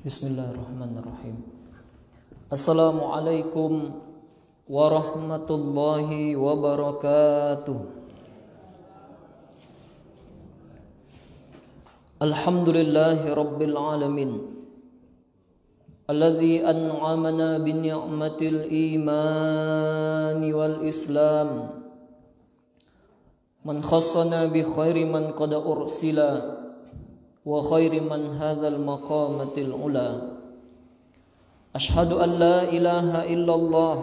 Bismillahirrahmanirrahim. Assalamualaikum warahmatullahi wabarakatuh. Alhamdulillahi rabbil alamin, alladzi an'amana bi ni'matil imani wal islam, man khassana bi khairi man qad ursila wa khairi man hadzal maqamatil ula. Ashhadu an la ilaha illallah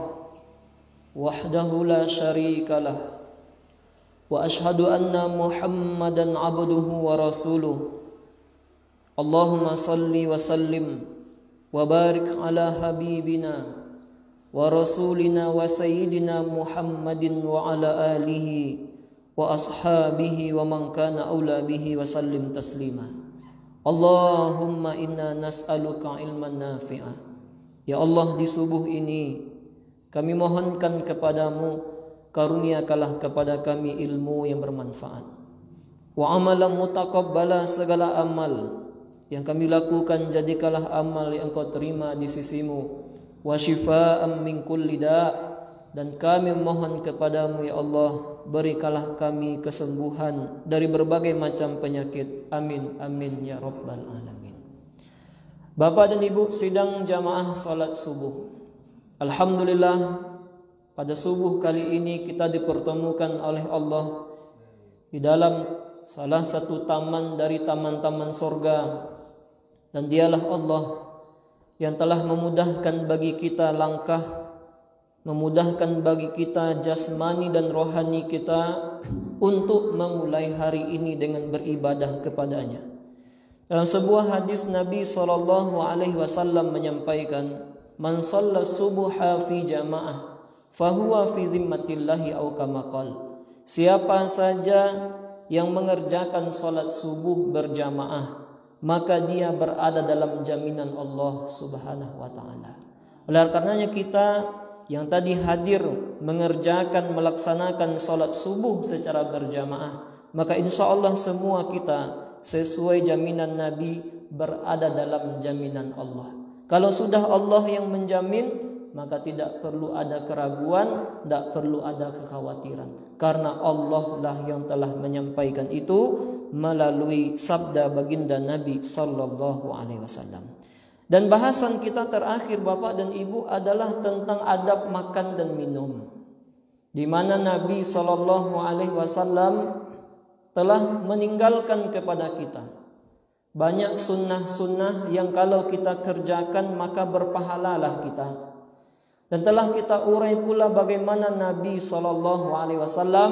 wahdahu la syarika lah, wa ashhadu anna Muhammadan abduhu wa rasuluh. Allahumma salli wa sallim wa barik ala habibina wa rasulina wa sayyidina Muhammadin wa ala alihi wa ashabihi wa man kana aula bihi wa sallim taslima. Allahumma inna nas'aluka ilman nafi'ah. Ya Allah, di subuh ini kami mohonkan kepadamu, karuniakanlah kepada kami ilmu yang bermanfaat, wa amalan mutaqabbala, segala amal yang kami lakukan jadikanlah amal yang Engkau terima di sisimu, wa syifaan min kulli da', dan kami mohon kepadamu ya Allah, berikanlah kami kesembuhan dari berbagai macam penyakit. Amin amin ya rabbal alamin. Bapak dan Ibu sidang jamaah salat subuh, alhamdulillah pada subuh kali ini kita dipertemukan oleh Allah di dalam salah satu taman dari taman-taman sorga, dan dialah Allah yang telah memudahkan bagi kita langkah, memudahkan bagi kita jasmani dan rohani kita untuk memulai hari ini dengan beribadah kepadanya. Dalam sebuah hadis Nabi SAW menyampaikan, man shalla subuha fi jamaah fahuwa fi zimmatillahi aw kama qala. Siapa saja yang mengerjakan salat subuh berjamaah, maka dia berada dalam jaminan Allah Subhanahu wa taala. Oleh karenanya kita yang tadi hadir mengerjakan, melaksanakan salat subuh secara berjamaah, maka insya Allah semua kita sesuai jaminan Nabi berada dalam jaminan Allah. Kalau sudah Allah yang menjamin, maka tidak perlu ada keraguan, tidak perlu ada kekhawatiran, karena Allah lah yang telah menyampaikan itu melalui sabda baginda Nabi sallallahu alaihi wasallam. Dan bahasan kita terakhir Bapak dan Ibu adalah tentang adab makan dan minum, di mana Nabi sallallahu alaihi wasallam telah meninggalkan kepada kita banyak sunnah-sunnah yang kalau kita kerjakan maka berpahalalah kita. Dan telah kita urai pula bagaimana Nabi sallallahu alaihi wasallam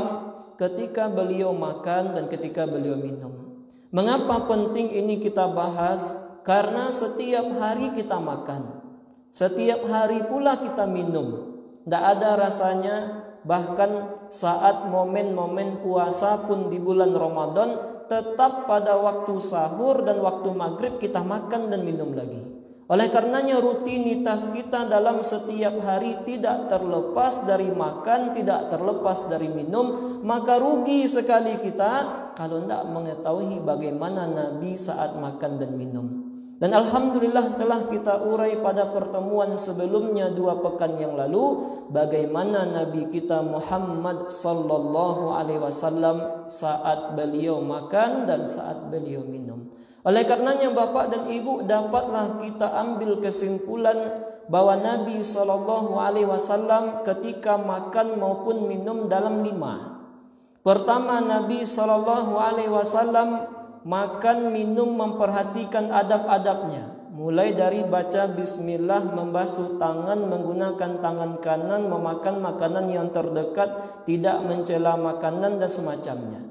ketika beliau makan dan ketika beliau minum. Mengapa penting ini kita bahas? Karena setiap hari kita makan, setiap hari pula kita minum. Tidak ada rasanya, bahkan saat momen-momen puasa pun di bulan Ramadan, tetap pada waktu sahur dan waktu maghrib kita makan dan minum lagi. Oleh karenanya rutinitas kita dalam setiap hari tidak terlepas dari makan, tidak terlepas dari minum. Maka rugi sekali kita kalau tidak mengetahui bagaimana Nabi saat makan dan minum. Dan alhamdulillah telah kita urai pada pertemuan sebelumnya 2 pekan yang lalu bagaimana Nabi kita Muhammad sallallahu alaihi wasallam saat beliau makan dan saat beliau minum. Oleh karenanya Bapak dan Ibu, dapatlah kita ambil kesimpulan bahwa Nabi sallallahu alaihi wasallam ketika makan maupun minum dalam 5. Pertama, Nabi sallallahu alaihi wasallam makan minum memperhatikan adab-adabnya, mulai dari baca bismillah, membasuh tangan menggunakan tangan kanan, memakan makanan yang terdekat, tidak mencela makanan dan semacamnya.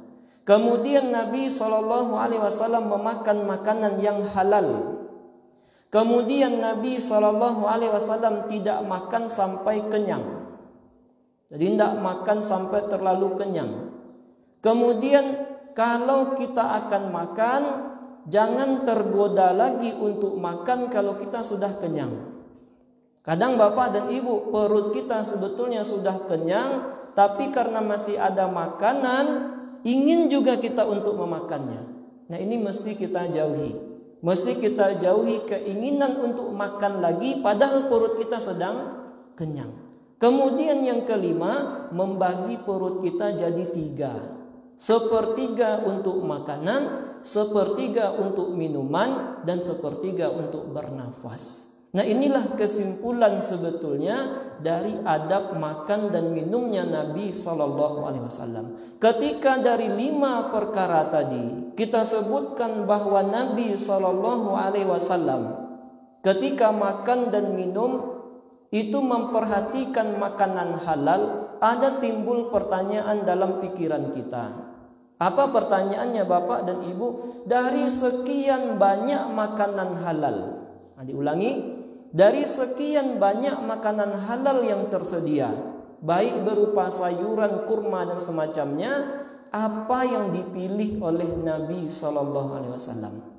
Kemudian Nabi SAW memakan makanan yang halal. Kemudian Nabi SAW tidak makan sampai kenyang, jadi tidak makan sampai terlalu kenyang. Kemudian kalau kita akan makan, jangan tergoda lagi untuk makan kalau kita sudah kenyang. Kadang Bapak dan Ibu, perut kita sebetulnya sudah kenyang, tapi karena masih ada makanan, ingin juga kita untuk memakannya. Nah, ini mesti kita jauhi. Mesti kita jauhi keinginan untuk makan lagi padahal perut kita sedang kenyang. Kemudian yang kelima, membagi perut kita jadi 3. 1/3 untuk makanan, 1/3 untuk minuman, dan 1/3 untuk bernafas. Nah, inilah kesimpulan sebetulnya dari adab makan dan minumnya Nabi SAW. Ketika dari 5 perkara tadi kita sebutkan bahwa Nabi SAW ketika makan dan minum itu memperhatikan makanan halal, ada timbul pertanyaan dalam pikiran kita. Apa pertanyaannya Bapak dan Ibu? Dari sekian banyak makanan halal, diulangi, dari sekian banyak makanan halal yang tersedia, baik berupa sayuran, kurma dan semacamnya, apa yang dipilih oleh Nabi SAW?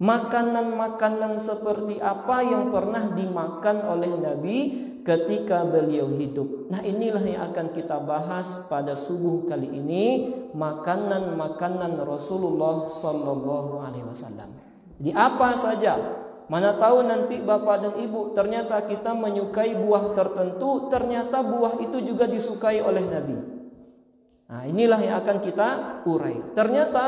Makanan-makanan seperti apa yang pernah dimakan oleh Nabi ketika beliau hidup? Nah, inilah yang akan kita bahas pada subuh kali ini, makanan-makanan Rasulullah SAW. Jadi apa saja? Mana tahu nanti Bapak dan Ibu ternyata kita menyukai buah tertentu, ternyata buah itu juga disukai oleh Nabi. Nah, inilah yang akan kita urai. Ternyata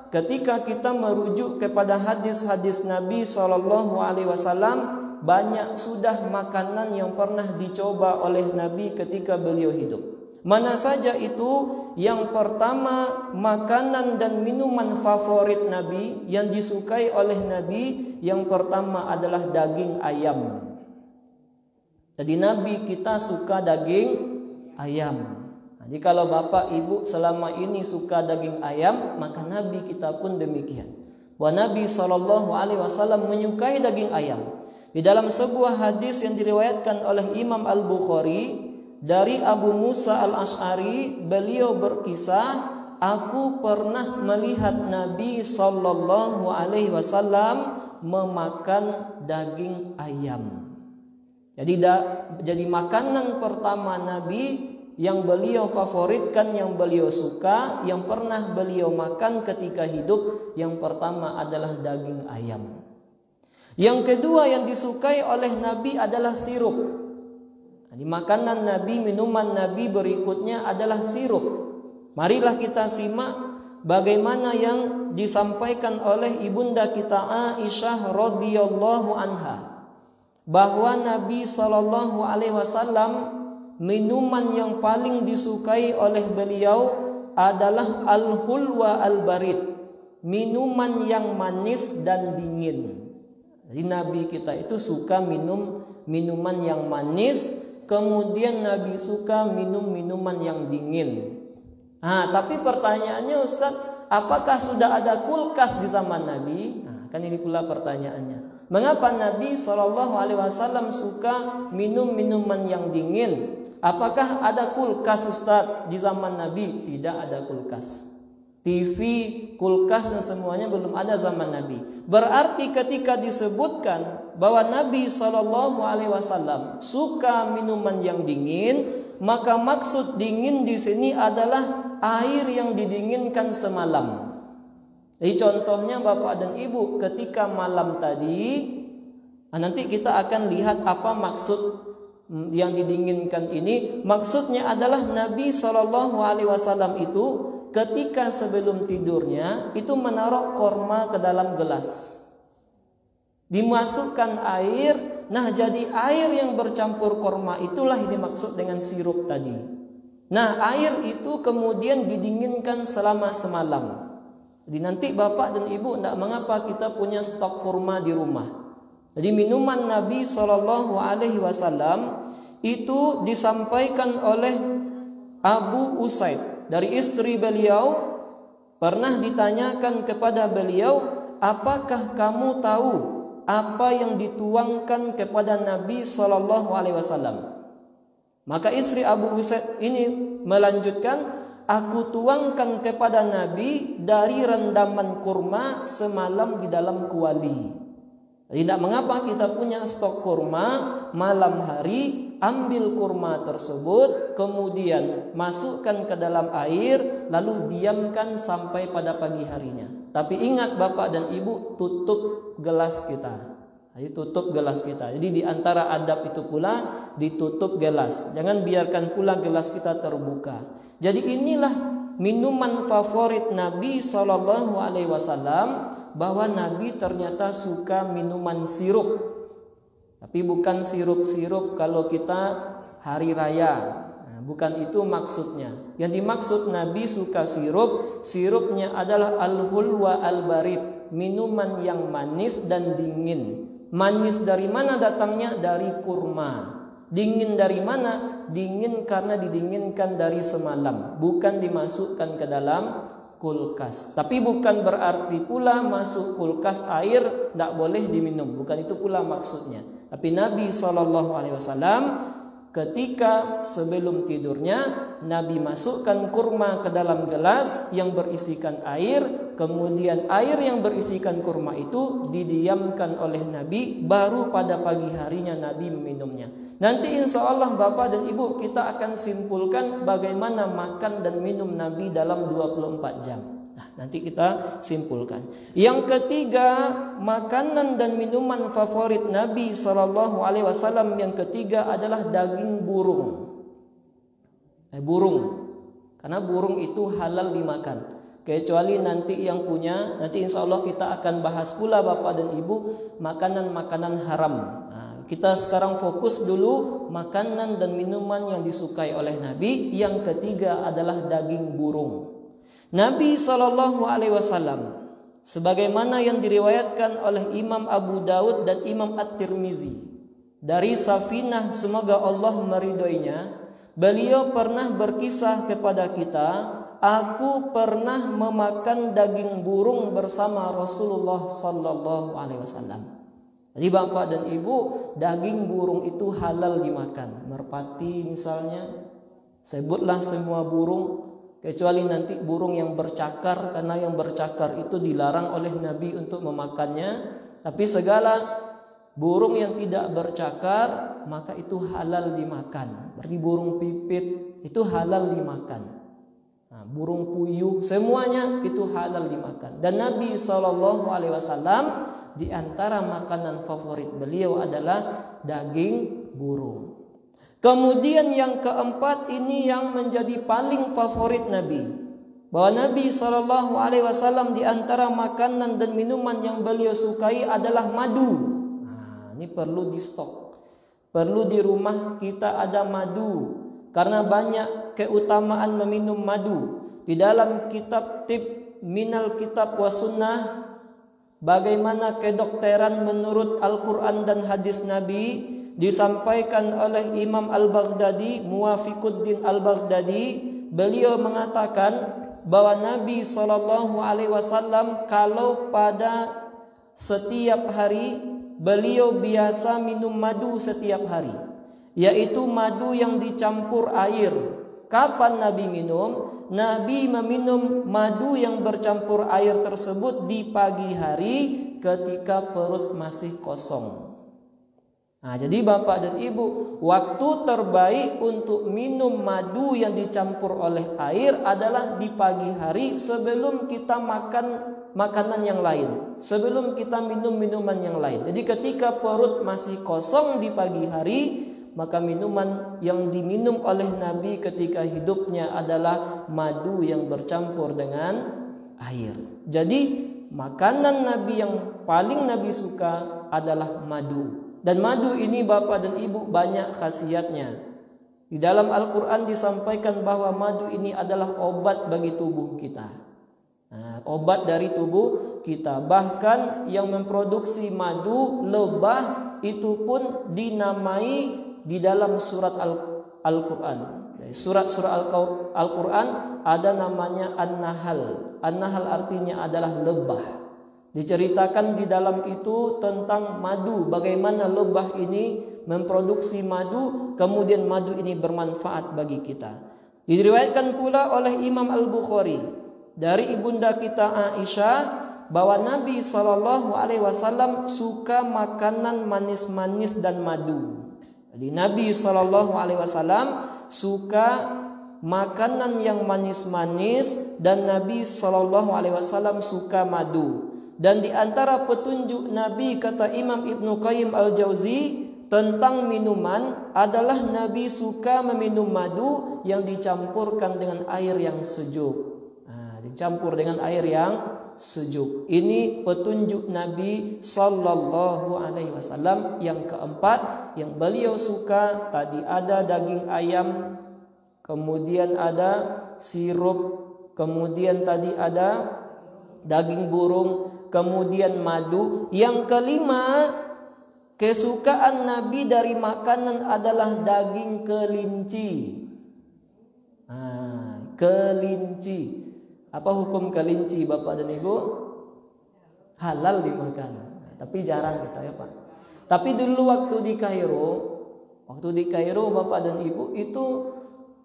ketika kita merujuk kepada hadis-hadis Nabi SAW, banyak sudah makanan yang pernah dicoba oleh Nabi ketika beliau hidup. Mana saja itu? Yang pertama, makanan dan minuman favorit Nabi yang disukai oleh Nabi, yang pertama adalah daging ayam. Jadi Nabi kita suka daging ayam. Jadi kalau Bapak Ibu selama ini suka daging ayam, maka Nabi kita pun demikian. Bahwa Nabi SAW menyukai daging ayam. Di dalam sebuah hadis yang diriwayatkan oleh Imam Al-Bukhari dari Abu Musa Al-Ash'ari, beliau berkisah, aku pernah melihat Nabi SAW memakan daging ayam. Jadi makanan pertama Nabi yang beliau favoritkan, yang beliau suka, yang pernah beliau makan ketika hidup, yang pertama adalah daging ayam. Yang kedua yang disukai oleh Nabi adalah sirup. Di makanan Nabi, minuman Nabi berikutnya adalah sirup. Marilah kita simak bagaimana yang disampaikan oleh ibunda kita Aisyah radhiyallahu anha, bahwa Nabi SAW minuman yang paling disukai oleh beliau adalah al-hulwa al-barid, minuman yang manis dan dingin. Jadi Nabi kita itu suka minum minuman yang manis, kemudian Nabi suka minum minuman yang dingin. Tapi pertanyaannya, Ustaz, apakah sudah ada kulkas di zaman Nabi? Kan ini pula pertanyaannya. Mengapa Nabi SAW suka minum minuman yang dingin? Apakah ada kulkas, Ustaz, di zaman Nabi? Tidak ada kulkas. TV, kulkas dan semuanya belum ada zaman Nabi. Berarti ketika disebutkan bahwa Nabi SAW suka minuman yang dingin, maka maksud dingin di sini adalah air yang didinginkan semalam. Jadi contohnya Bapak dan Ibu, ketika malam tadi, nanti kita akan lihat apa maksud yang didinginkan ini. Maksudnya adalah Nabi SAW itu ketika sebelum tidurnya itu menaruh korma ke dalam gelas, dimasukkan air. Nah, jadi air yang bercampur korma itulah ini maksud dengan sirup tadi. Nah, air itu kemudian didinginkan selama semalam. Jadi nanti Bapak dan Ibu, tidak mengapa kita punya stok kurma di rumah. Jadi minuman Nabi SAW itu disampaikan oleh Abu Usaid dari istri beliau. Pernah ditanyakan kepada beliau, apakah kamu tahu apa yang dituangkan kepada Nabi SAW? Maka istri Abu Usaid ini melanjutkan, aku tuangkan kepada Nabi dari rendaman kurma semalam di dalam kuali. Tidak mengapa kita punya stok kurma, malam hari ambil kurma tersebut, kemudian masukkan ke dalam air, lalu diamkan sampai pada pagi harinya. Tapi ingat Bapak dan Ibu, tutup gelas kita. Jadi tutup gelas kita. Jadi di antara adab itu pula ditutup gelas. Jangan biarkan pula gelas kita terbuka. Jadi inilah minuman favorit Nabi SAW, bahwa Nabi ternyata suka minuman sirup. Tapi bukan sirup-sirup kalau kita hari raya. Bukan itu maksudnya. Yang dimaksud Nabi suka sirup, sirupnya adalah al-hulwa al-barid, minuman yang manis dan dingin. Manis dari mana datangnya? Dari kurma. Dingin dari mana? Dingin karena didinginkan dari semalam, bukan dimasukkan ke dalam kulkas. Tapi bukan berarti pula masuk kulkas air tidak boleh diminum, bukan itu pula maksudnya. Tapi Nabi SAW ketika sebelum tidurnya, Nabi masukkan kurma ke dalam gelas yang berisikan air. Kemudian air yang berisikan kurma itu didiamkan oleh Nabi. Baru pada pagi harinya Nabi meminumnya. Nanti insya Allah Bapak dan Ibu, kita akan simpulkan bagaimana makan dan minum Nabi dalam 24 jam. Nah, nanti kita simpulkan. Yang ketiga, makanan dan minuman favorit Nabi SAW yang ketiga adalah daging burung. Burung. Karena burung itu halal dimakan. Kecuali nanti yang punya, nanti insya Allah kita akan bahas pula Bapak dan Ibu, makanan-makanan haram. Nah, kita sekarang fokus dulu makanan dan minuman yang disukai oleh Nabi. Yang ketiga adalah daging burung. Nabi SAW, sebagaimana yang diriwayatkan oleh Imam Abu Daud dan Imam At-Tirmidzi dari Safinah, semoga Allah meridhoinya, beliau pernah berkisah kepada kita, aku pernah memakan daging burung bersama Rasulullah SAW. Jadi Bapak dan Ibu, daging burung itu halal dimakan. Merpati misalnya, sebutlah semua burung, kecuali nanti burung yang bercakar, karena yang bercakar itu dilarang oleh Nabi untuk memakannya. Tapi segala burung yang tidak bercakar, maka itu halal dimakan. Berarti burung pipit itu halal dimakan. Nah, burung puyuh, semuanya itu halal dimakan. Dan Nabi SAW di antara makanan favorit beliau adalah daging burung. Kemudian yang keempat, ini yang menjadi paling favorit Nabi, bahwa Nabi SAW di antara makanan dan minuman yang beliau sukai adalah madu. Nah, ini perlu di stok, perlu di rumah kita ada madu, karena banyak keutamaan meminum madu. Di dalam kitab Tib Minal Kitab wa Sunnah, bagaimana kedokteran menurut Al-Quran dan hadis Nabi, disampaikan oleh Imam Al-Baghdadi, Muwafiquddin Al-Baghdadi. Beliau mengatakan bahwa Nabi SAW kalau pada setiap hari beliau biasa minum madu setiap hari, yaitu madu yang dicampur air. Kapan Nabi minum? Nabi meminum madu yang bercampur air tersebut di pagi hari ketika perut masih kosong. Nah, jadi Bapak dan Ibu, waktu terbaik untuk minum madu yang dicampur oleh air adalah di pagi hari sebelum kita makan makanan yang lain, sebelum kita minum minuman yang lain. Jadi ketika perut masih kosong di pagi hari, maka minuman yang diminum oleh Nabi ketika hidupnya adalah madu yang bercampur dengan air. Jadi makanan Nabi yang paling Nabi suka adalah madu. Dan madu ini Bapak dan Ibu banyak khasiatnya. Di dalam Al-Quran disampaikan bahwa madu ini adalah obat bagi tubuh kita. Nah, obat dari tubuh kita. Bahkan yang memproduksi madu, lebah, itu pun dinamai di dalam surat Al-Quran. Surat-surat Al-Quran ada namanya An-Nahl. An-Nahl artinya adalah lebah. Diceritakan di dalam itu tentang madu, bagaimana lebah ini memproduksi madu, kemudian madu ini bermanfaat bagi kita. Diriwayatkan pula oleh Imam Al-Bukhari dari ibunda kita Aisyah bahwa Nabi SAW suka makanan manis-manis dan madu. Jadi Nabi SAW suka makanan yang manis-manis, dan Nabi SAW suka madu. Dan di antara petunjuk Nabi, kata Imam Ibnu Qayyim Al-Jauzi tentang minuman adalah Nabi suka meminum madu yang dicampurkan dengan air yang sejuk. Dicampur dengan air yang sejuk. Ini petunjuk Nabi Sallallahu Alaihi Wasallam. Yang keempat yang beliau suka, tadi ada daging ayam, kemudian ada sirup, kemudian tadi ada daging burung, kemudian madu. Yang kelima, kesukaan Nabi dari makanan adalah daging kelinci. Kelinci. Apa hukum kelinci, Bapak dan Ibu? Halal dimakan. Tapi jarang kita ya Pak. Tapi dulu waktu di Kairo, Bapak dan Ibu itu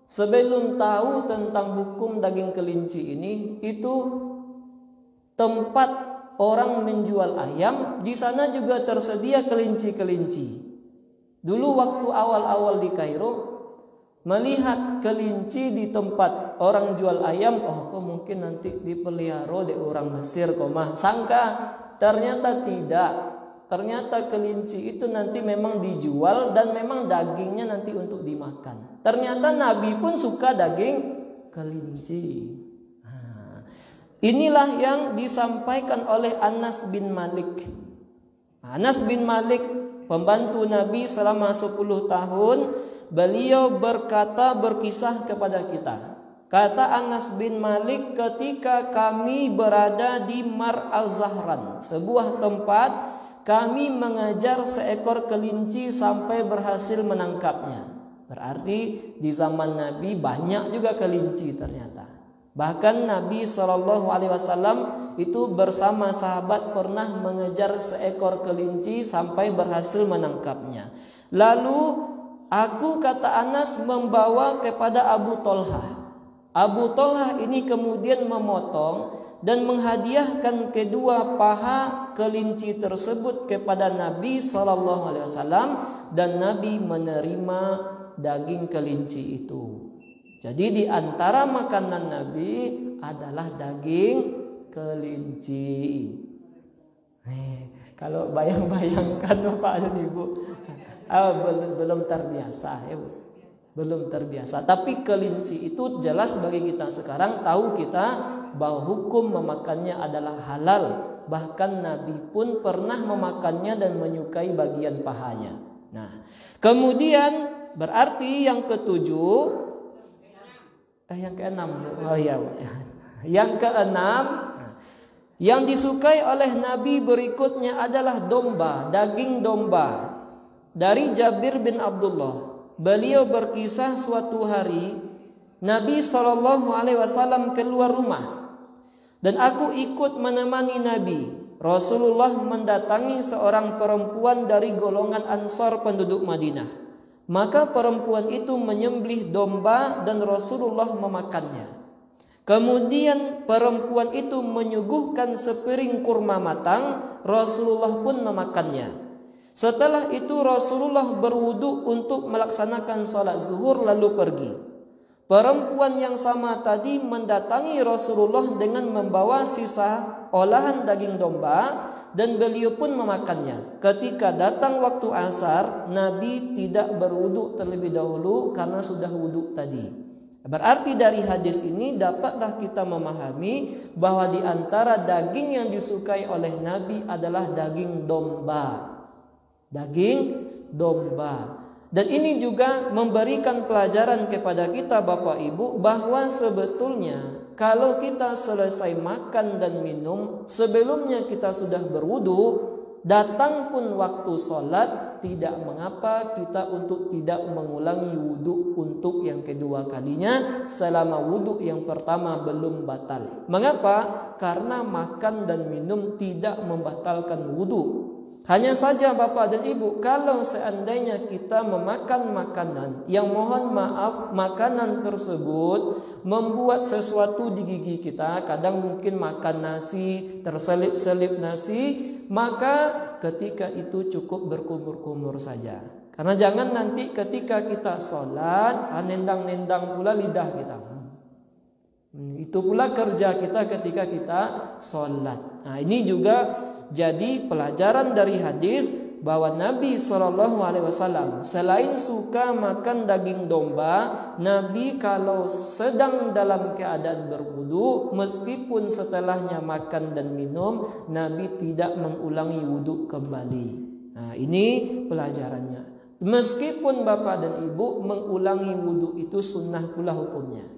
sebelum tahu tentang hukum daging kelinci ini, itu tempat orang menjual ayam, di sana juga tersedia kelinci-kelinci. Dulu waktu awal-awal di Kairo, melihat kelinci di tempat orang jual ayam, kok mungkin nanti dipelihara di orang Mesir mah. Sangka, ternyata tidak. Ternyata kelinci itu nanti memang dijual dan memang dagingnya nanti untuk dimakan. Ternyata Nabi pun suka daging kelinci. Inilah yang disampaikan oleh Anas bin Malik. Anas bin Malik, pembantu Nabi selama 10 tahun, beliau berkisah kepada kita. Kata Anas bin Malik, ketika kami berada di Mar al-Zahran, sebuah tempat, kami mengejar seekor kelinci sampai berhasil menangkapnya. Berarti di zaman Nabi banyak juga kelinci ternyata. Bahkan Nabi SAW itu bersama sahabat pernah mengejar seekor kelinci sampai berhasil menangkapnya. Lalu aku, kata Anas, membawa kepada Abu Tolhah. Abu Tolhah ini kemudian memotong dan menghadiahkan kedua paha kelinci tersebut kepada Nabi SAW, dan Nabi menerima daging kelinci itu. Jadi di antara makanan Nabi adalah daging kelinci. Kalau bayang-bayangkan Bapak dan Ibu, belum terbiasa ya Bu. Belum terbiasa. Tapi kelinci itu jelas bagi kita sekarang, tahu kita bahwa hukum memakannya adalah halal. Bahkan Nabi pun pernah memakannya dan menyukai bagian pahanya. Nah, kemudian berarti yang ketujuh, yang keenam. Oh iya. Yang keenam, yang disukai oleh Nabi berikutnya adalah domba, daging domba. Dari Jabir bin Abdullah, beliau berkisah suatu hari Nabi SAW keluar rumah dan aku ikut menemani Nabi. Rasulullah mendatangi seorang perempuan dari golongan Ansar penduduk Madinah. Maka perempuan itu menyembelih domba dan Rasulullah memakannya. Kemudian perempuan itu menyuguhkan sepiring kurma matang, Rasulullah pun memakannya. Setelah itu Rasulullah berwudu untuk melaksanakan salat zuhur lalu pergi. Perempuan yang sama tadi mendatangi Rasulullah dengan membawa sisa olahan daging domba dan beliau pun memakannya. Ketika datang waktu asar, Nabi tidak berwudu terlebih dahulu karena sudah wudu tadi. Berarti dari hadis ini dapatlah kita memahami bahwa di antara daging yang disukai oleh Nabi adalah daging domba. Daging domba. Dan ini juga memberikan pelajaran kepada kita Bapak Ibu bahwa sebetulnya kalau kita selesai makan dan minum, sebelumnya kita sudah berwudu, datang pun waktu sholat, tidak mengapa kita untuk tidak mengulangi wudu untuk yang kedua kalinya selama wudu yang pertama belum batal. Mengapa? Karena makan dan minum tidak membatalkan wudu. Hanya saja Bapak dan Ibu, kalau seandainya kita memakan makanan yang mohon maaf makanan tersebut membuat sesuatu di gigi kita, kadang mungkin makan nasi, terselip-selip nasi, maka ketika itu cukup berkumur-kumur saja. Karena jangan nanti ketika kita sholat nendang-nendang pula lidah kita. Itu pula kerja kita ketika kita sholat. Nah, ini juga jadi pelajaran dari hadis bahwa Nabi SAW selain suka makan daging domba, Nabi kalau sedang dalam keadaan berwudu, meskipun setelahnya makan dan minum, Nabi tidak mengulangi wudu kembali. Nah, ini pelajarannya. Meskipun bapak dan ibu mengulangi wudu itu sunnah pula hukumnya.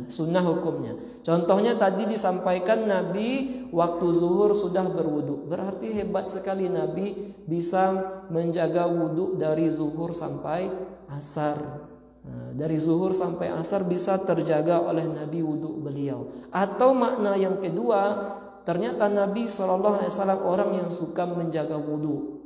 Sunnah hukumnya. Contohnya tadi disampaikan Nabi waktu zuhur sudah berwudu. Berarti hebat sekali Nabi bisa menjaga wudu dari zuhur sampai asar. Dari zuhur sampai asar bisa terjaga oleh Nabi wudu beliau. Atau makna yang kedua, ternyata Nabi SAW orang yang suka menjaga wudu.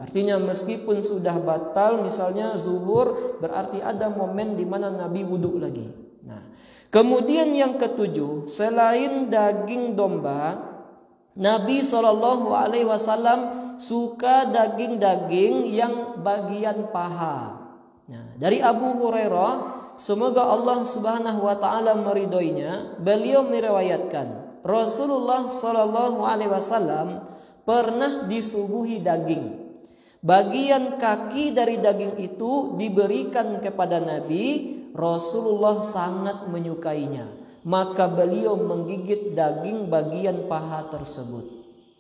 Artinya meskipun sudah batal misalnya zuhur, berarti ada momen di mana Nabi wudu lagi. Nah, kemudian yang ketujuh, selain daging domba, Nabi SAW suka daging-daging yang bagian paha. Nah, dari Abu Hurairah, semoga Allah Subhanahu wa taala meridhoinya, beliau meriwayatkan Rasulullah SAW pernah disuguhi daging. Bagian kaki dari daging itu diberikan kepada Nabi. Rasulullah sangat menyukainya, maka beliau menggigit daging bagian paha tersebut.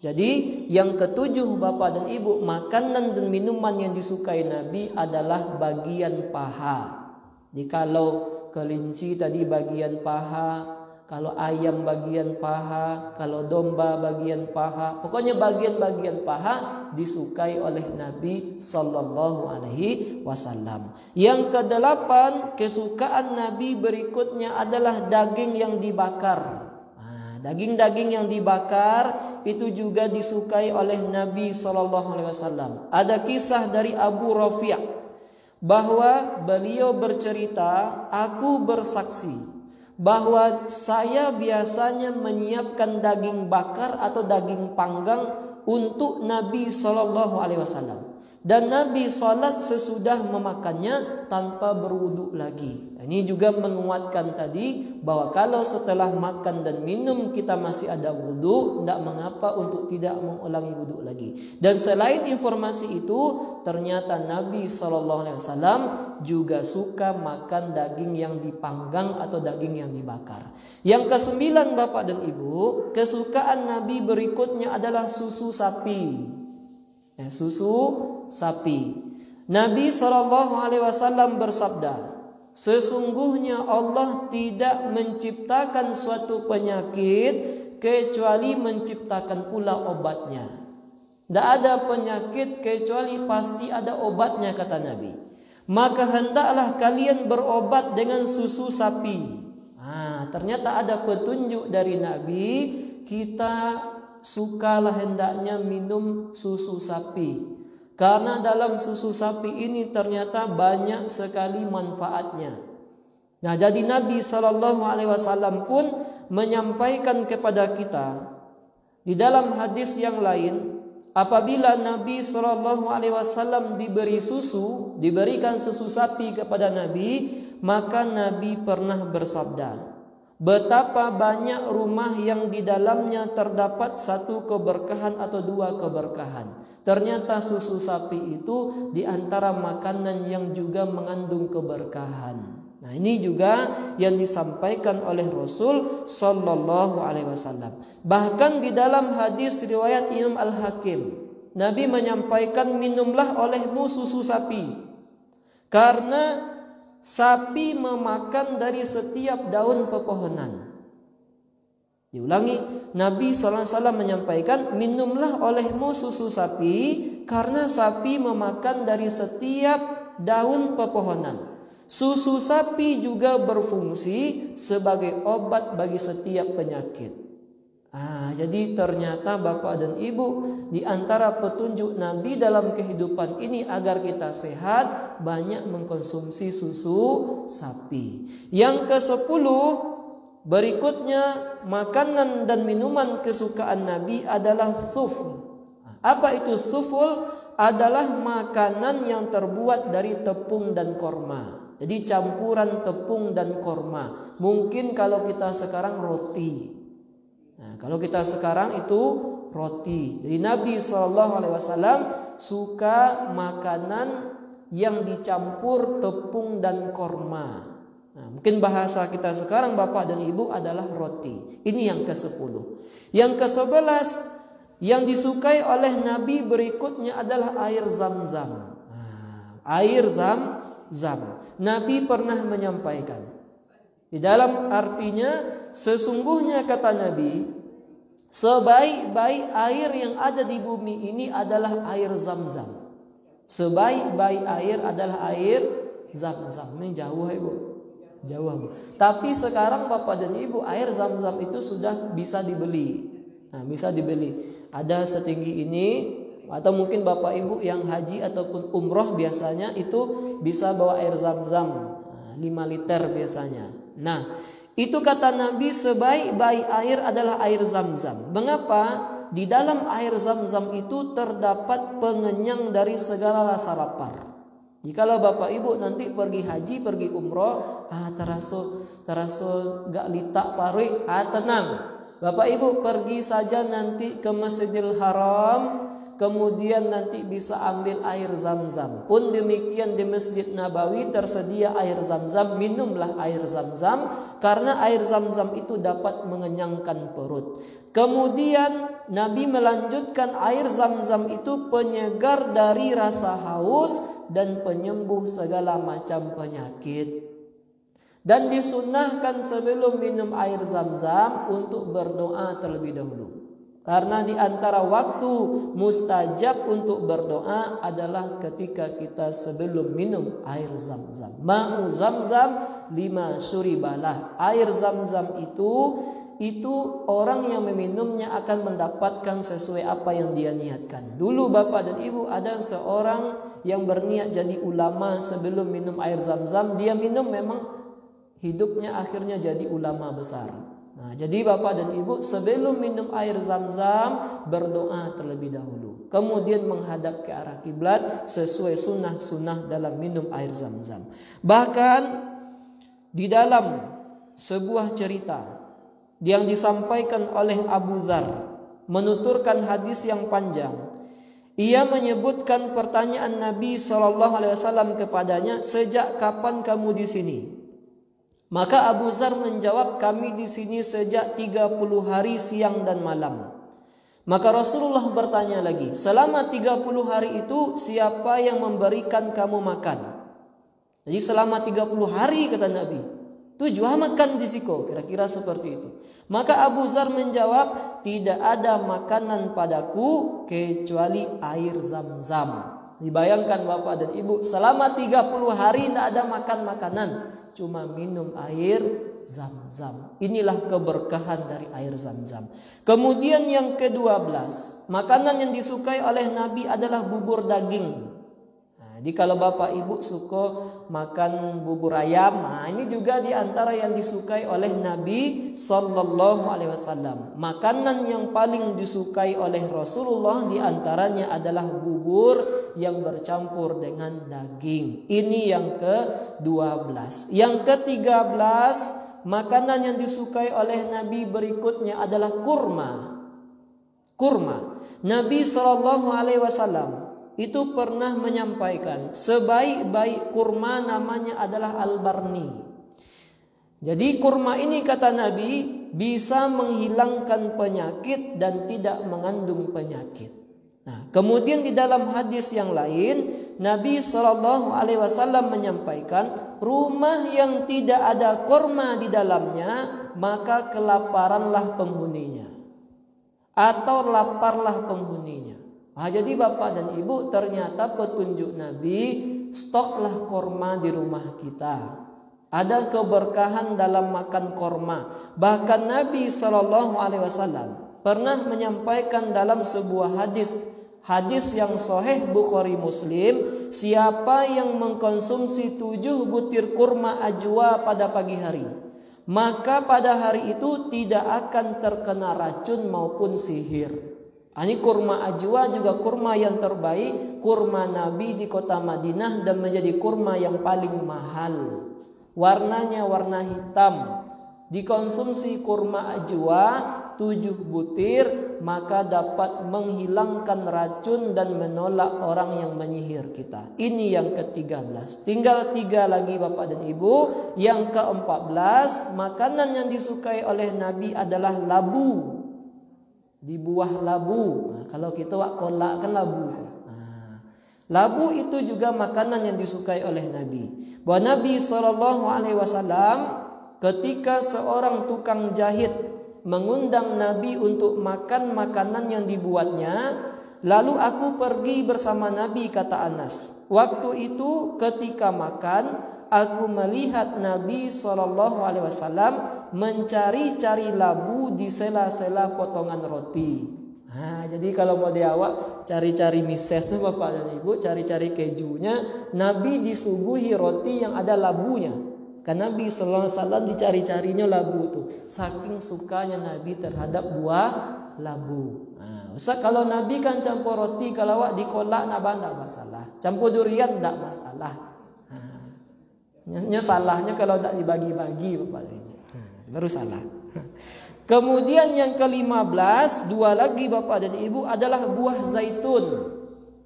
Jadi yang ketujuh bapak dan ibu, makanan dan minuman yang disukai Nabi adalah bagian paha. Jadi kalau kelinci tadi bagian paha, kalau ayam bagian paha, kalau domba bagian paha, pokoknya bagian-bagian paha disukai oleh Nabi Sallallahu Alaihi Wasallam. Yang kedelapan, kesukaan Nabi berikutnya adalah daging yang dibakar. Daging-daging yang dibakar itu juga disukai oleh Nabi Sallallahu Alaihi Wasallam. Ada kisah dari Abu Rafi' bahwa beliau bercerita, aku bersaksi bahwa saya biasanya menyiapkan daging bakar atau daging panggang untuk Nabi Sallallahu Alaihi Wasallam, dan Nabi salat sesudah memakannya tanpa berwudu lagi. Ini juga menguatkan tadi bahwa kalau setelah makan dan minum kita masih ada wudu, tidak mengapa untuk tidak mengulangi wudu lagi. Dan selain informasi itu, ternyata Nabi SAW juga suka makan daging yang dipanggang atau daging yang dibakar. Yang kesembilan bapak dan ibu, kesukaan Nabi berikutnya adalah susu sapi. Susu sapi. Nabi SAW bersabda, sesungguhnya Allah tidak menciptakan suatu penyakit kecuali menciptakan pula obatnya. Tidak ada penyakit kecuali pasti ada obatnya, kata Nabi. Maka hendaklah kalian berobat dengan susu sapi. Ternyata ada petunjuk dari Nabi, kita sukalah hendaknya minum susu sapi. Karena dalam susu sapi ini ternyata banyak sekali manfaatnya. Nah, jadi Nabi SAW pun menyampaikan kepada kita di dalam hadis yang lain, apabila Nabi SAW diberikan susu sapi kepada Nabi, maka Nabi pernah bersabda, betapa banyak rumah yang di dalamnya terdapat satu keberkahan atau dua keberkahan. Ternyata susu sapi itu di antara makanan yang juga mengandung keberkahan. Nah, ini juga yang disampaikan oleh Rasul Sallallahu Alaihi Wasallam. Bahkan di dalam hadis riwayat Imam Al-Hakim, Nabi menyampaikan, minumlah olehmu susu sapi, karena sapi memakan dari setiap daun pepohonan. Diulangi, Nabi SAW menyampaikan, minumlah olehmu susu sapi, karena sapi memakan dari setiap daun pepohonan. Susu sapi juga berfungsi sebagai obat bagi setiap penyakit. Jadi ternyata bapak dan ibu, di antara petunjuk Nabi dalam kehidupan ini agar kita sehat, banyak mengkonsumsi susu sapi. Yang ke-10, berikutnya makanan dan minuman kesukaan Nabi adalah thufl. Apa itu thufl? adalah makanan yang terbuat dari tepung dan korma. Jadi campuran tepung dan korma. Mungkin kalau kita sekarang roti. Nah, kalau kita sekarang itu roti. Jadi Nabi SAW suka makanan yang dicampur tepung dan korma. Nah, mungkin bahasa kita sekarang Bapak dan Ibu adalah roti. Ini yang ke-10. Yang ke-11 yang disukai oleh Nabi berikutnya adalah air zam-zam. Nah, air zam-zam. Nabi pernah menyampaikan. Di dalam artinya sesungguhnya kata Nabi, sebaik-baik air yang ada di bumi ini adalah air zam-zam. Sebaik-baik air adalah air zam-zam. Ini jauh Ibu. Jauh. Tapi sekarang Bapak dan Ibu, air zam-zam itu sudah bisa dibeli. Nah, bisa dibeli. Ada setinggi ini, atau mungkin Bapak Ibu yang haji ataupun umroh biasanya itu bisa bawa air zam-zam 5 liter biasanya. Nah, itu kata Nabi sebaik-baik air adalah air zam-zam. Mengapa? Di dalam air zam-zam itu terdapat pengenyang dari segala rasa lapar. Jikalau Bapak Ibu nanti pergi haji, pergi umroh, terasa gak litak parui, tenang. Bapak Ibu pergi saja nanti ke Masjidil Haram, kemudian nanti bisa ambil air zam-zam. Pun demikian di Masjid Nabawi tersedia air zam-zam, minumlah air zam-zam karena air zam-zam itu dapat mengenyangkan perut. Kemudian Nabi melanjutkan air zam-zam itu penyegar dari rasa haus dan penyembuh segala macam penyakit. Dan disunnahkan sebelum minum air zam-zam untuk berdoa terlebih dahulu. Karena di antara waktu mustajab untuk berdoa adalah ketika kita sebelum minum air zam-zam. Ma'u zam-zam lima syuribalah. Air zam-zam itu orang yang meminumnya akan mendapatkan sesuai apa yang dia niatkan. Dulu Bapak dan Ibu ada seorang yang berniat jadi ulama sebelum minum air zam-zam. Dia minum memang hidupnya akhirnya jadi ulama besar. Nah, jadi Bapak dan Ibu sebelum minum air zam-zam berdoa terlebih dahulu. Kemudian menghadap ke arah kiblat sesuai sunnah-sunnah dalam minum air zam-zam. Bahkan di dalam sebuah cerita yang disampaikan oleh Abu Dzar menuturkan hadis yang panjang. Ia menyebutkan pertanyaan Nabi SAW kepadanya, sejak kapan kamu di sini? Maka Abu Dzar menjawab, kami di sini sejak 30 hari siang dan malam. Maka Rasulullah bertanya lagi, selama 30 hari itu siapa yang memberikan kamu makan? Jadi selama 30 hari kata Nabi, tujuh makan di siko, kira-kira seperti itu. Maka Abu Dzar menjawab, tidak ada makanan padaku kecuali air zam-zam. Dibayangkan Bapak dan Ibu, selama 30 hari tidak ada makan makanan, cuma minum air zam-zam. Inilah keberkahan dari air zam-zam. Kemudian yang ke-12, makanan yang disukai oleh Nabi adalah bubur daging. Jadi kalau Bapak Ibu suka makan bubur ayam, ini juga diantara yang disukai oleh Nabi Sallallahu Alaihi Wasallam. Makanan yang paling disukai oleh Rasulullah diantaranya adalah bubur yang bercampur dengan daging. Ini yang ke-12. Yang ke-13, makanan yang disukai oleh Nabi berikutnya adalah kurma. Kurma. Nabi Sallallahu Alaihi Wasallam itu pernah menyampaikan sebaik-baik kurma namanya adalah al-barni. Jadi kurma ini kata Nabi bisa menghilangkan penyakit dan tidak mengandung penyakit. Nah, kemudian di dalam hadis yang lain Nabi SAW menyampaikan, rumah yang tidak ada kurma di dalamnya maka kelaparanlah penghuninya atau laparlah penghuninya. Jadi Bapak dan Ibu, ternyata petunjuk Nabi, stoklah korma di rumah kita. Ada keberkahan dalam makan korma. Bahkan Nabi SAW pernah menyampaikan dalam sebuah hadis yang sahih Bukhari Muslim, siapa yang mengkonsumsi 7 butir kurma ajwa pada pagi hari, maka pada hari itu tidak akan terkena racun maupun sihir. Ini kurma ajwa juga kurma yang terbaik, kurma Nabi di kota Madinah dan menjadi kurma yang paling mahal. Warnanya warna hitam. Dikonsumsi kurma ajwa 7 butir maka dapat menghilangkan racun dan menolak orang yang menyihir kita. Ini yang ke-13. Tinggal 3 lagi Bapak dan Ibu. Yang ke-14, makanan yang disukai oleh Nabi adalah labu. Di buah labu. Nah, kalau kita kolak kan labu. Labu itu juga makanan yang disukai oleh Nabi. Bahwa Nabi SAW ketika seorang tukang jahit mengundang Nabi untuk makan makanan yang dibuatnya, lalu aku pergi bersama Nabi, kata Anas. Waktu itu ketika makan, aku melihat Nabi SAW mencari-cari labu di sela-sela potongan roti. Jadi kalau mau diawak cari-cari misesnya Bapak dan Ibu, cari-cari kejunya, Nabi disuguhi roti yang ada labunya. Karena Nabi sallallahu alaihi wasallam dicari-carinya labu itu. Saking sukanya Nabi terhadap buah labu. Ustaz, kalau Nabi kan campur roti, kalau awak dikolak enggak masalah. Campur durian enggak masalah. Salahnya kalau enggak dibagi-bagi Bapak ini. Baru salah. Kemudian yang ke-15, 2 lagi Bapak dan Ibu adalah buah zaitun.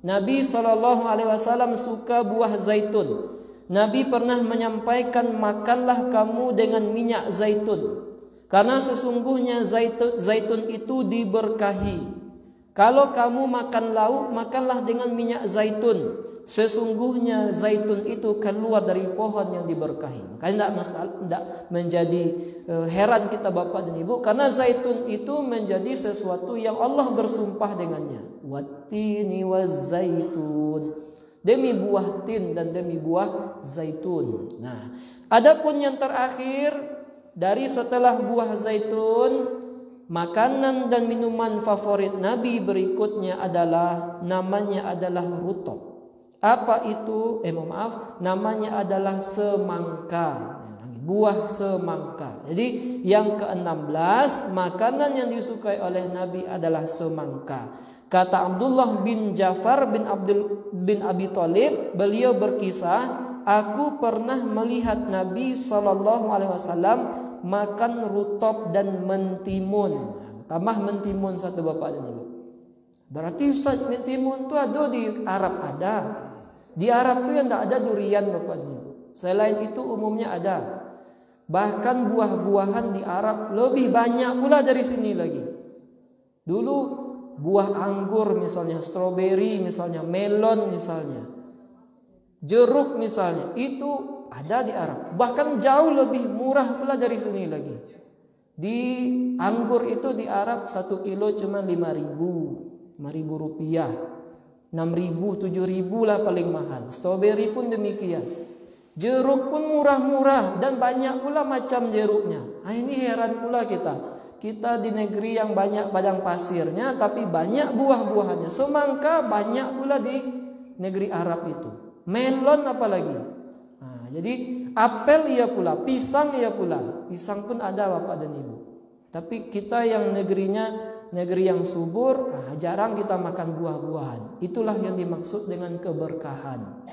Nabi SAW suka buah zaitun. Nabi pernah menyampaikan, makanlah kamu dengan minyak zaitun. Karena sesungguhnya zaitun itu diberkahi. Kalau kamu makan lauk, makanlah dengan minyak zaitun. Sesungguhnya zaitun itu keluar dari pohon yang diberkahi. Makanya tidak menjadi heran kita Bapak dan Ibu, karena zaitun itu menjadi sesuatu yang Allah bersumpah dengannya. Wattini wazzaitun. Demi buah tin dan demi buah zaitun. Nah, adapun yang terakhir dari setelah buah zaitun, makanan dan minuman favorit Nabi berikutnya adalah namanya adalah rutab. Apa itu? Namanya adalah semangka. Buah semangka. Jadi yang ke-16, makanan yang disukai oleh Nabi adalah semangka. Kata Abdullah bin Ja'far bin Abi Thalib, beliau berkisah, aku pernah melihat Nabi SAW makan rutab dan mentimun. Tambah mentimun satu Bapak dan Ibu. Berarti Ustaz, mentimun itu ada di Arab ada. Di Arab itu yang tidak ada durian Bapak dan Ibu. Selain itu umumnya ada. Bahkan buah-buahan di Arab lebih banyak pula dari sini lagi. Dulu buah anggur misalnya, stroberi misalnya, melon misalnya, jeruk misalnya, itu ada di Arab. Bahkan jauh lebih murah pula dari sini lagi. Di anggur itu di Arab 1 kilo cuma 5.000 rupiah, 6.000, 7.000 lah paling mahal. Stroberi pun demikian. Jeruk pun murah-murah dan banyak pula macam jeruknya. Ini heran pula kita. Kita di negeri yang banyak padang pasirnya, tapi banyak buah-buahannya. Semangka banyak pula di negeri Arab itu. Melon apalagi. Jadi apel iya pula, pisang iya pula. Pisang pun ada Bapak dan Ibu. Tapi kita yang negerinya negeri yang subur, jarang kita makan buah-buahan. Itulah yang dimaksud dengan keberkahan.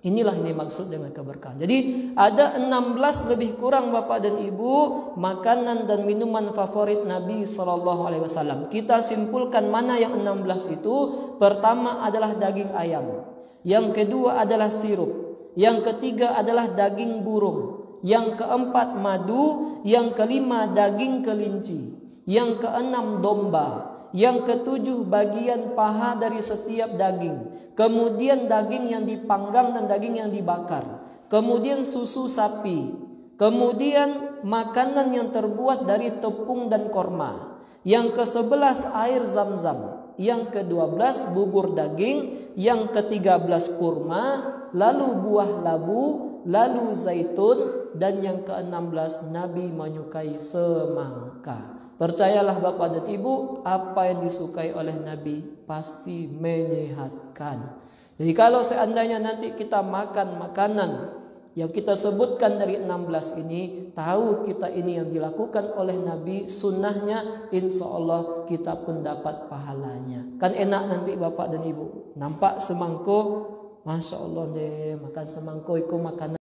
Inilah yang dimaksud dengan keberkahan. Jadi ada 16 lebih kurang Bapak dan Ibu makanan dan minuman favorit Nabi SAW. Kita simpulkan mana yang 16 itu. Pertama adalah daging ayam. Yang kedua adalah sirup. Yang ketiga adalah daging burung. Yang keempat madu. Yang kelima daging kelinci. Yang keenam domba. Yang ketujuh bagian paha dari setiap daging. Kemudian daging yang dipanggang dan daging yang dibakar. Kemudian susu sapi. Kemudian makanan yang terbuat dari tepung dan korma. Yang ke-11 air zam-zam. Yang ke-12 bubur daging. Yang ke-13 kurma. Lalu buah labu. Lalu zaitun. Dan yang ke-16 Nabi menyukai semangka. Percayalah Bapak dan Ibu, apa yang disukai oleh Nabi pasti menyehatkan. Jadi kalau seandainya nanti kita makan makanan Yang kita sebutkan dari 16 ini, tahu kita ini yang dilakukan oleh Nabi, sunnahnya, insya Allah kita pun dapat pahalanya. Kan enak nanti Bapak dan Ibu, nampak semangkuk, Masya Allah deh, makan semangkuk itu makanannya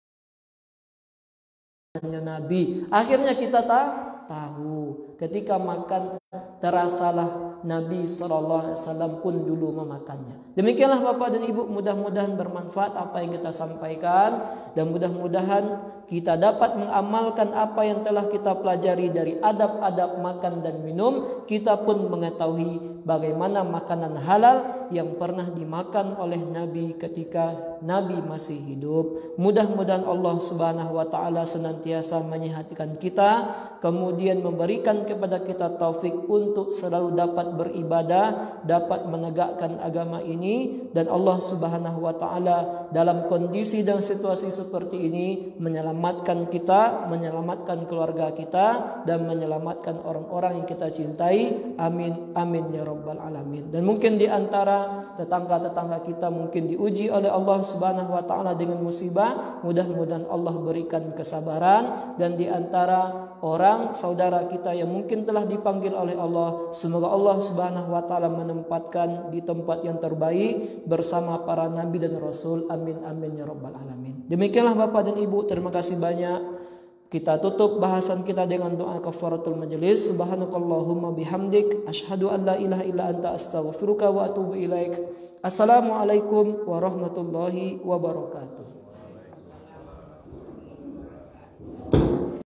Nabi. Akhirnya kita tahu, ketika makan terasalah Nabi SAW pun dulu memakannya. Demikianlah Bapak dan Ibu, mudah-mudahan bermanfaat apa yang kita sampaikan, dan mudah-mudahan kita dapat mengamalkan apa yang telah kita pelajari dari adab-adab makan dan minum. Kita pun mengetahui bagaimana makanan halal yang pernah dimakan oleh Nabi ketika Nabi masih hidup. Mudah-mudahan Allah Subhanahu wa taala senantiasa menyehatkan kita, kemudian memberikan kepada kita taufik untuk selalu dapat beribadah, dapat menegakkan agama ini, dan Allah Subhanahu wa taala dalam kondisi dan situasi seperti ini menyelamatkan kita, menyelamatkan keluarga kita, dan menyelamatkan orang-orang yang kita cintai. Amin amin ya rabbal alamin. Dan mungkin di antara tetangga-tetangga kita mungkin diuji oleh Allah Subhanahu wa taala dengan musibah, mudah-mudahan Allah berikan kesabaran. Dan di antara orang saudara kita yang mungkin telah dipanggil oleh Allah, semoga Allah Subhanahu wa taala menempatkan di tempat yang terbaik bersama para nabi dan rasul. Amin amin ya rabbal alamin. Demikianlah Bapak dan Ibu, terima kasih banyak. Kita tutup bahasan kita dengan doa kafaratul majelis. Subhanakallahumma bihamdik, asyhadu an la ilaha illa anta, astaghfiruka wa atubu ilaik. Assalamualaikum warahmatullahi wabarakatuh.